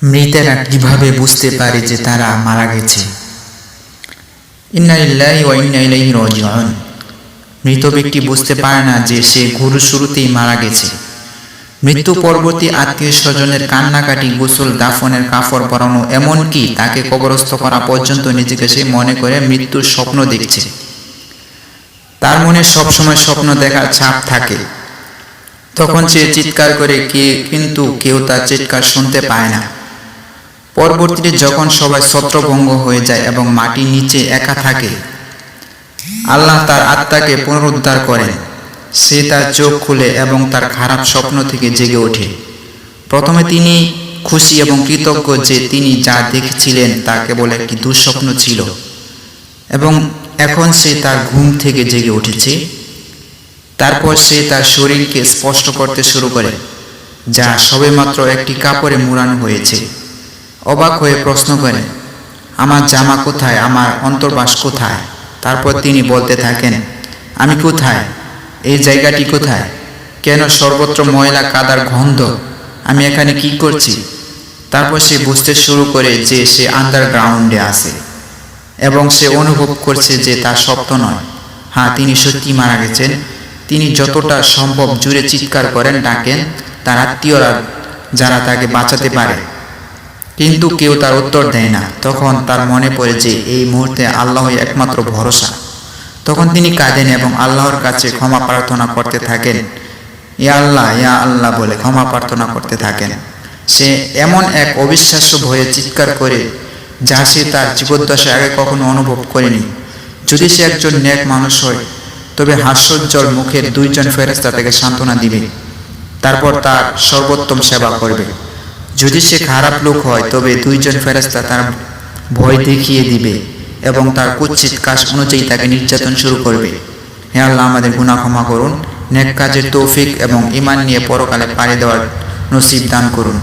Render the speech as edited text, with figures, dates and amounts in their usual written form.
মৃতেরা কিভাবে বুঝতে পারে যে তারা মারা গেছে? ইন্না লিল্লাহি ওয়া ইন্না ইলাইহি রাজিউন। মৃত ব্যক্তি বুঝতে পারে না যে সে গুরু শুরুতেই মারা গেছে। মৃত্যু পরবর্তী আত্মীয় স্বজনের কান্নাকাটি, গোসল, দাফনের কাফড় পরানো, এমনকি তাকে কবরস্থ করা পর্যন্ত নিজেকে সে মনে করে মৃত্যুর স্বপ্ন দেখছে। তার মনে সবসময় স্বপ্ন দেখার ছাপ থাকে। তখন সে চিৎকার করে, কিন্তু কেউ তার চিৎকার শুনতে পায় না। পরবর্তীতে যখন সবাই ছত্রভঙ্গ হয়ে যায় এবং মাটির নিচে একা থাকে, আল্লাহ তার আত্মাকে পুনরুদ্ধার করেন। সে তার চোখ খুলে এবং তার খারাপ স্বপ্ন থেকে জেগে ওঠে। প্রথমে তিনি খুশি এবং কৃতজ্ঞ যে তিনি যা দেখেছিলেন তা কেবল একটি দুঃস্বপ্ন ছিল, এবং এখন সে তার ঘুম থেকে জেগে উঠেছে। তারপর সে তার শরীরকে স্পষ্ট করতে শুরু করে, যা সবেমাত্র একটি কাপড়ে মুড়ানো হয়েছে। অবাক হয়ে প্রশ্ন করে, আমার জামা কোথায়, আমার অন্তর্বাস কোথায়? তারপর তিনি বলতে থাকেন, আমি কোথায়? এই জায়গাটি কোথায়? কেন সর্বত্র ময়লা কাদার গন্ধ? আমি এখানে কি করছি? তারপর সে বুঝতে শুরু করে যে সে আন্ডারগ্রাউন্ডে আছে এবং সে অনুভব করছে যে তার স্বপ্ন নয়। হ্যাঁ, তিনি সত্যি মারা গেছেন। তিনি যতটা সম্ভব জুড়ে চিৎকার করেন, ডাকেন তার আত্মীয়রা যারা তাকে বাঁচাতে পারে, কিন্তু কেউ তার উত্তর দেয় না। তখন তার মনে পড়ে যে এই মুহূর্তে আল্লাহই একমাত্র ভরসা। তখন তিনি কাঁদেন এবং আল্লাহর কাছে ক্ষমা প্রার্থনা করতে থাকেন। ইয়া আল্লাহ বলে ক্ষমা প্রার্থনা করতে থাকেন। সে এমন এক অবিশ্বাস্য ভয়ে চিৎকার করে যা সে তার জীবদ্দশায় আগে কখনো অনুভব করেনি। যদি সে একজন নেক মানুষ হয়, তবে হাস্যোজ্জ্বল মুখের দুইজন ফেরেশতা তাকে সান্ত্বনা দিবে, তারপর তার সর্বোত্তম সেবা করবে। যদি সে খারাপ লোক হয়, তবে দুইজন ফেরেশতা তার ভয় দেখিয়ে দিবে এবং তার কুৎসিত কাজ অনুযায়ী তাকে নির্যাতন শুরু করবে। হে আল্লাহ, আমাদের গুনাহ ক্ষমা করুন, নেক কাজের তৌফিক এবং ঈমান নিয়ে পরকালে পাড়ি দেওয়ার নসিব দান করুন।